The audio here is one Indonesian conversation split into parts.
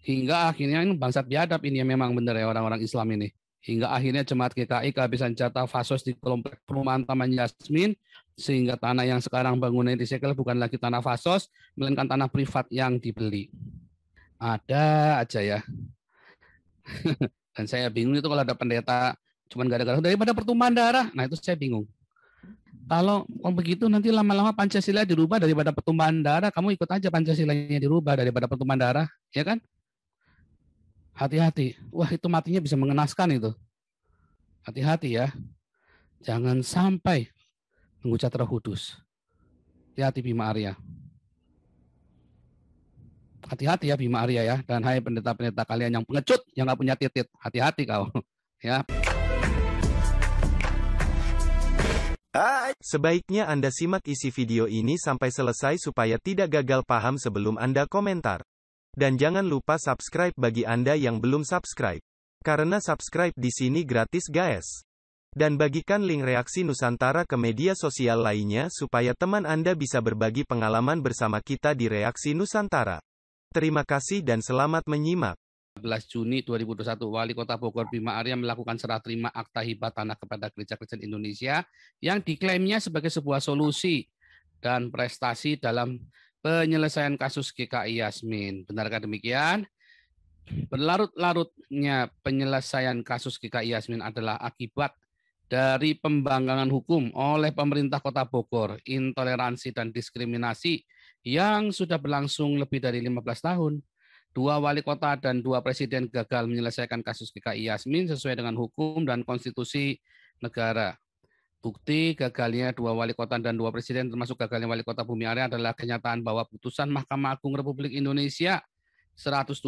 Hingga akhirnya ini bangsat biadab ini yang memang benar ya orang-orang Islam ini. Hingga akhirnya jemaat GKI kehabisan jatah fasos di komplek perumahan Taman Yasmin, sehingga tanah yang sekarang bangunannya disegel bukan lagi tanah fasos, melainkan tanah privat yang dibeli. Ada aja ya. Dan saya bingung itu kalau ada pendeta cuman gara-gara daripada pertumpahan darah. Nah itu saya bingung. Kalau begitu nanti lama-lama Pancasila dirubah daripada pertumpahan darah, kamu ikut aja Pancasilanya dirubah daripada pertumpahan darah, ya kan? Hati-hati. Wah itu matinya bisa mengenaskan itu. Hati-hati ya. Jangan sampai mengucap Roh Kudus. Hati-hati Bima Arya. Hati-hati ya Bima Arya ya. Dan hai pendeta-pendeta kalian yang pengecut, yang nggak punya titit. Hati-hati kau. Ya. Sebaiknya Anda simak isi video ini sampai selesai supaya tidak gagal paham sebelum Anda komentar. Dan jangan lupa subscribe bagi Anda yang belum subscribe. Karena subscribe di sini gratis guys. Dan bagikan link reaksi Nusantara ke media sosial lainnya supaya teman Anda bisa berbagi pengalaman bersama kita di reaksi Nusantara. Terima kasih dan selamat menyimak. 11 Juni 2021, Wali Kota Bogor Bima Arya melakukan serah terima akta hibah tanah kepada Gereja Kristen Indonesia yang diklaimnya sebagai sebuah solusi dan prestasi dalam penyelesaian kasus GKI Yasmin. Benarkah demikian? Berlarut-larutnya penyelesaian kasus GKI Yasmin adalah akibat dari pembangkangan hukum oleh pemerintah Kota Bogor, intoleransi dan diskriminasi yang sudah berlangsung lebih dari 15 tahun. 2 wali kota dan 2 presiden gagal menyelesaikan kasus GKI Yasmin sesuai dengan hukum dan konstitusi negara. Bukti gagalnya 2 wali kota dan 2 presiden termasuk gagalnya wali kota Bumi Arya adalah kenyataan bahwa putusan Mahkamah Agung Republik Indonesia 127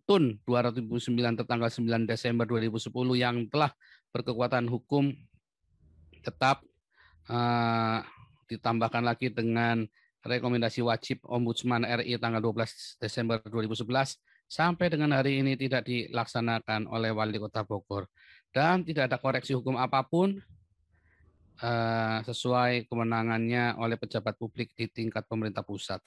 Tun 2009 tertanggal 9 Desember 2010 yang telah berkekuatan hukum tetap ditambahkan lagi dengan rekomendasi wajib Ombudsman RI tanggal 12 Desember 2011 sampai dengan hari ini tidak dilaksanakan oleh Wali Kota Bogor dan tidak ada koreksi hukum apapun sesuai kewenangannya oleh pejabat publik di tingkat pemerintah pusat.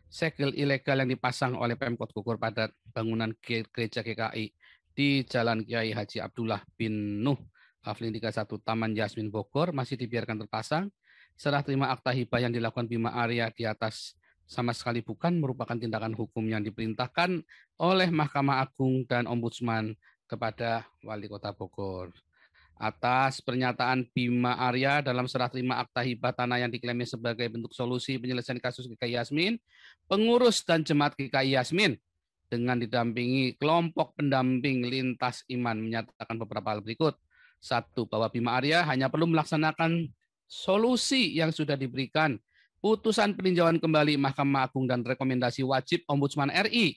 Segel ilegal yang dipasang oleh Pemkot Bogor pada bangunan gereja GKI di Jalan Kiai Haji Abdullah bin Nuh Kafling 31 Taman Yasmin Bogor masih dibiarkan terpasang. Serah terima akta hibah yang dilakukan Bima Arya di atas sama sekali bukan merupakan tindakan hukum yang diperintahkan oleh Mahkamah Agung dan Ombudsman kepada Wali Kota Bogor. Atas pernyataan Bima Arya dalam serah terima akta hibah tanah yang diklaimnya sebagai bentuk solusi penyelesaian kasus GKI Yasmin, pengurus dan jemaat GKI Yasmin dengan didampingi kelompok pendamping lintas iman menyatakan beberapa hal berikut. 1. Bahwa Bima Arya hanya perlu melaksanakan solusi yang sudah diberikan, putusan peninjauan kembali Mahkamah Agung dan rekomendasi wajib Ombudsman RI.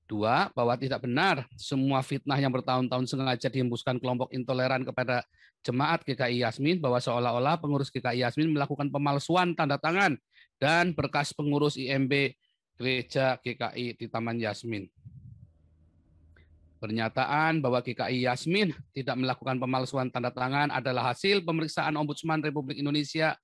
2. Bahwa tidak benar semua fitnah yang bertahun-tahun sengaja dihembuskan kelompok intoleran kepada jemaat GKI Yasmin bahwa seolah-olah pengurus GKI Yasmin melakukan pemalsuan tanda tangan dan berkas pengurus IMB Gereja GKI di Taman Yasmin. Pernyataan bahwa GKI Yasmin tidak melakukan pemalsuan tanda tangan adalah hasil pemeriksaan Ombudsman Republik Indonesia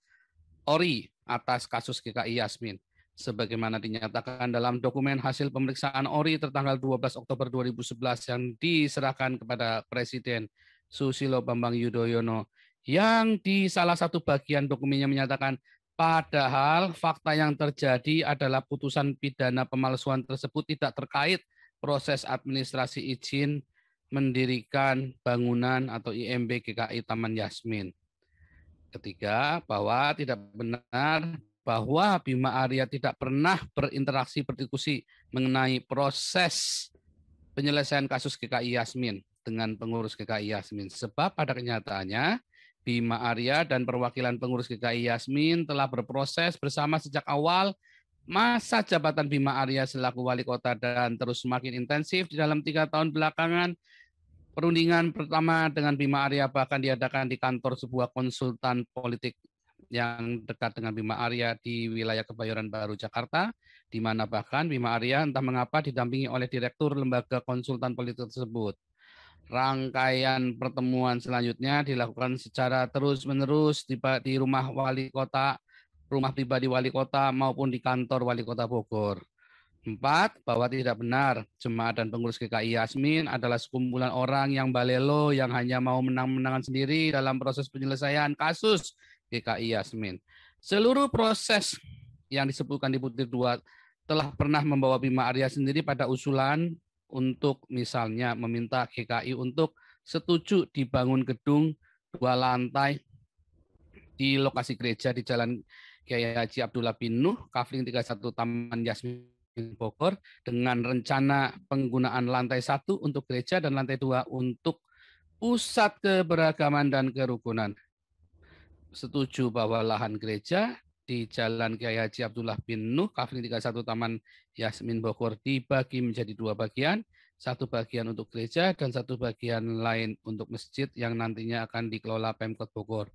ORI atas kasus GKI Yasmin. Sebagaimana dinyatakan dalam dokumen hasil pemeriksaan ORI tertanggal 12 Oktober 2011 yang diserahkan kepada Presiden Susilo Bambang Yudhoyono, yang di salah satu bagian dokumennya menyatakan, padahal fakta yang terjadi adalah putusan pidana pemalsuan tersebut tidak terkait proses administrasi izin mendirikan bangunan atau IMB GKI Taman Yasmin. Ketiga, bahwa tidak benar bahwa Bima Arya tidak pernah berinteraksi berdiskusi mengenai proses penyelesaian kasus GKI Yasmin dengan pengurus GKI Yasmin. Sebab pada kenyataannya Bima Arya dan perwakilan pengurus GKI Yasmin telah berproses bersama sejak awal masa jabatan Bima Arya selaku wali kota dan terus semakin intensif di dalam 3 tahun belakangan. Perundingan pertama dengan Bima Arya bahkan diadakan di kantor sebuah konsultan politik yang dekat dengan Bima Arya di wilayah Kebayoran Baru, Jakarta, di mana bahkan Bima Arya entah mengapa didampingi oleh direktur lembaga konsultan politik tersebut. Rangkaian pertemuan selanjutnya dilakukan secara terus-menerus di rumah wali kota, rumah pribadi wali kota maupun di kantor wali kota Bogor. 4, bahwa tidak benar jemaat dan pengurus GKI Yasmin adalah sekumpulan orang yang balelo yang hanya mau menang-menangan sendiri dalam proses penyelesaian kasus GKI Yasmin. Seluruh proses yang disebutkan di butir 2 telah pernah membawa Bima Arya sendiri pada usulan untuk misalnya meminta GKI untuk setuju dibangun gedung 2 lantai di lokasi gereja di Jalan Kiai Haji Abdullah bin Nuh, Kafling 31 Taman Yasmin Bogor, dengan rencana penggunaan lantai 1 untuk gereja dan lantai 2 untuk pusat keberagaman dan kerukunan. Setuju bahwa lahan gereja di Jalan Kiai Haji Abdullah bin Nuh, Kafling 31 Taman Yasmin Bogor dibagi menjadi 2 bagian, 1 bagian untuk gereja dan 1 bagian lain untuk masjid yang nantinya akan dikelola Pemkot Bogor.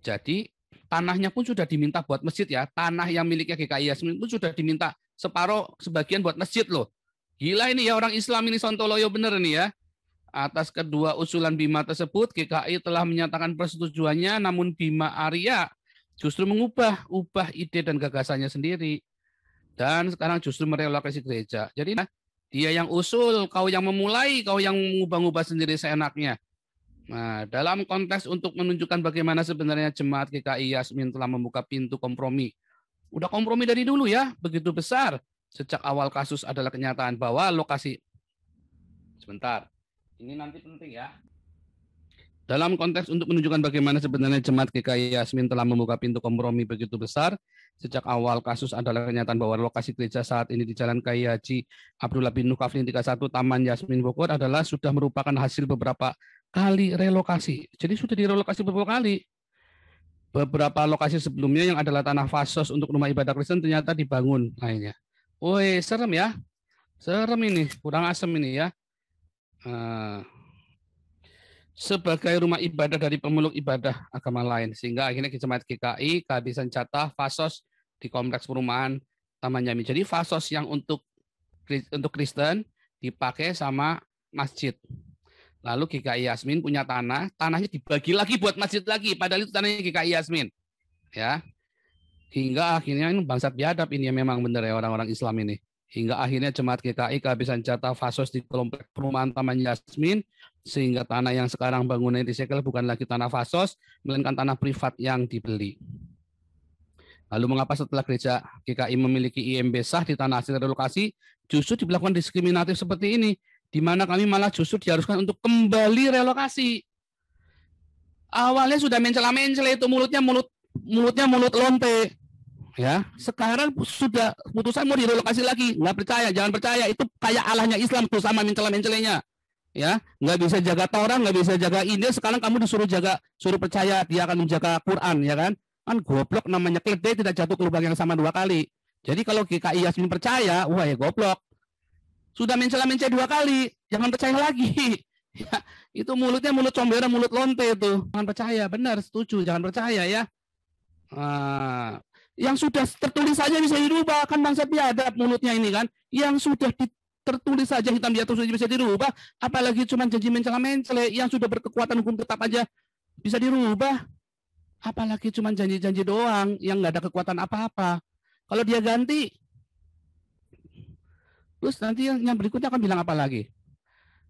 Jadi tanahnya pun sudah diminta buat masjid ya, tanah yang miliknya GKI Yasmin pun sudah diminta sebagian buat masjid loh. Gila ini ya, orang Islam ini sontoloyo bener ini ya. Atas kedua usulan Bima tersebut, GKI telah menyatakan persetujuannya, namun Bima Arya justru mengubah ide dan gagasannya sendiri. Dan sekarang justru merelokasi gereja. Jadi dia yang usul, kau yang memulai, kau yang mengubah-ubah sendiri seenaknya. Nah, dalam konteks untuk menunjukkan bagaimana sebenarnya jemaat GKI Yasmin telah membuka pintu kompromi. Udah kompromi dari dulu ya, begitu besar. Sejak awal kasus adalah kenyataan bahwa lokasi... Sebentar, ini nanti penting ya. Dalam konteks untuk menunjukkan bagaimana sebenarnya jemaat GKI Yasmin telah membuka pintu kompromi begitu besar, sejak awal kasus adalah kenyataan bahwa lokasi gereja saat ini di Jalan Kiai Haji Abdullah bin Nuh, Kafling 31 Taman Yasmin Bogor adalah sudah merupakan hasil beberapa kali relokasi. Jadi sudah direlokasi beberapa kali. Beberapa lokasi sebelumnya yang adalah tanah fasos untuk rumah ibadah Kristen ternyata dibangun lainnya. Woi, serem ya. Serem ini, kurang asem ini ya. Sebagai rumah ibadah dari pemeluk ibadah agama lain. Sehingga akhirnya jemaat GKI kehabisan jatah fasos di kompleks perumahan Taman Yasmin. Jadi fasos yang untuk Kristen dipakai sama masjid. Lalu GKI Yasmin punya tanahnya dibagi lagi buat masjid lagi, padahal itu tanahnya GKI Yasmin. Ya. Hingga akhirnya ini bangsat biadab ini memang benar ya orang-orang Islam ini. Hingga akhirnya jemaat GKI kehabisan jatah fasos di kompleks perumahan Taman Yasmin, sehingga tanah yang sekarang bangunannya disegel bukan lagi tanah fasos, melainkan tanah privat yang dibeli. Lalu mengapa setelah gereja GKI memiliki IMB sah di tanah hasil relokasi, justru dilakukan diskriminatif seperti ini, di mana kami malah justru diharuskan untuk kembali relokasi. Awalnya sudah mencela-mencela itu mulutnya mulut lonte. Ya, sekarang sudah putusan mau direlokasi lagi. Nggak percaya, jangan percaya. Itu kayak Allahnya Islam tuh sama mencela-mencelanya. Ya, nggak bisa jaga Taurat, nggak bisa jaga ini. Sekarang kamu disuruh suruh percaya dia akan menjaga Quran, ya kan? Kan goblok namanya, keledai tidak jatuh ke lubang yang sama 2 kali. Jadi kalau GKI Yasmin percaya, wah ya goblok. Sudah mencela-mencela 2 kali, jangan percaya lagi. Ya, itu mulutnya mulut comberan, mulut lonte itu. Jangan percaya, benar, setuju, jangan percaya ya. Yang sudah tertulis saja bisa dirubah, kan bangsa biadab mulutnya ini kan. Yang sudah tertulis saja hitam di atas bisa dirubah, apalagi cuma janji mencela-mencela yang sudah berkekuatan hukum tetap aja bisa dirubah. Apalagi cuma janji-janji doang yang nggak ada kekuatan apa-apa. Kalau dia ganti, terus nanti yang berikutnya akan bilang apa lagi?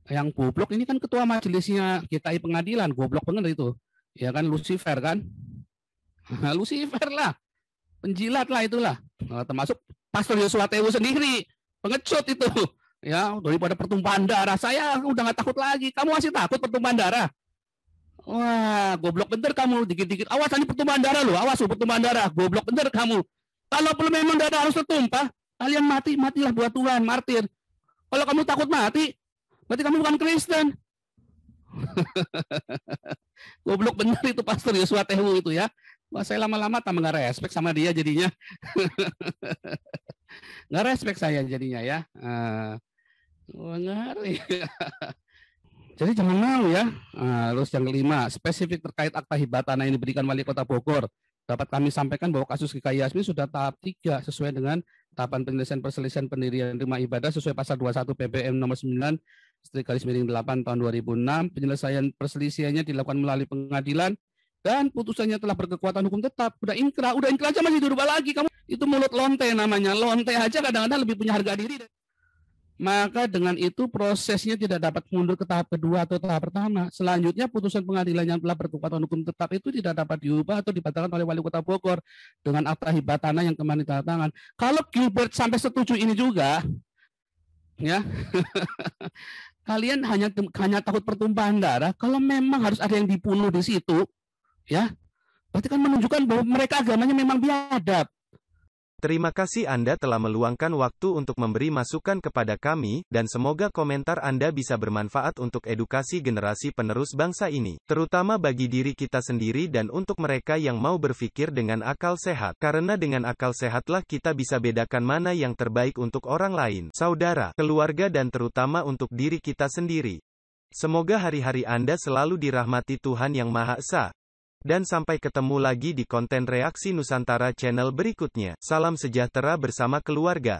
Yang goblok ini kan ketua majelisnya GKI pengadilan, goblok bener itu. Ya kan, Lucifer kan? Lucifer lah. Penjilat lah itulah. Termasuk Pastor Yosua Tewu sendiri. Pengecut itu. Ya, daripada pertumpahan darah. Saya udah nggak takut lagi. Kamu masih takut pertumpahan darah? Wah, goblok bener kamu. Dikit-dikit. Awas, ini pertumpahan darah loh. Awas pertumpahan darah. Goblok bener kamu. Kalau belum memang darah harus tertumpah, kalian matilah buat Tuhan, martir. Kalau kamu takut mati, berarti kamu bukan Kristen. Goblok bener itu Pastor Yosua Tewu itu ya. Wah, saya lama-lama tambah nggak respect sama dia jadinya. Nggak respect saya jadinya ya. Ngeri. Jadi jangan mau ya. Terus yang kelima, spesifik terkait akta hibah tanah yang diberikan Wali Kota Bogor. Dapat kami sampaikan bahwa kasus GKI Yasmin sudah tahap 3 sesuai dengan tahapan penyelesaian perselisihan pendirian rumah ibadah sesuai pasal 21 PBM nomor 9/8 tahun 2006. Penyelesaian perselisihannya dilakukan melalui pengadilan dan putusannya telah berkekuatan hukum tetap. Udah inkrah aja masih dirubah lagi. Itu mulut lonte namanya. Lonte aja kadang-kadang lebih punya harga diri. Maka dengan itu prosesnya tidak dapat mundur ke tahap kedua atau tahap pertama. Selanjutnya putusan pengadilan yang telah berkekuatan hukum tetap itu tidak dapat diubah atau dibatalkan oleh Wali Kota Bogor dengan akta hibah tanah yang kemarin tanda tangan. Kalau Gilbert sampai setuju ini juga, ya kalian hanya takut pertumpahan darah. Kalau memang harus ada yang dibunuh di situ, ya berarti kan menunjukkan bahwa mereka agamanya memang biadab. Terima kasih Anda telah meluangkan waktu untuk memberi masukan kepada kami, dan semoga komentar Anda bisa bermanfaat untuk edukasi generasi penerus bangsa ini, terutama bagi diri kita sendiri dan untuk mereka yang mau berpikir dengan akal sehat. Karena dengan akal sehatlah kita bisa bedakan mana yang terbaik untuk orang lain, saudara, keluarga dan terutama untuk diri kita sendiri. Semoga hari-hari Anda selalu dirahmati Tuhan Yang Maha Esa. Dan sampai ketemu lagi di konten Reaksi Nusantara channel berikutnya. Salam sejahtera bersama keluarga.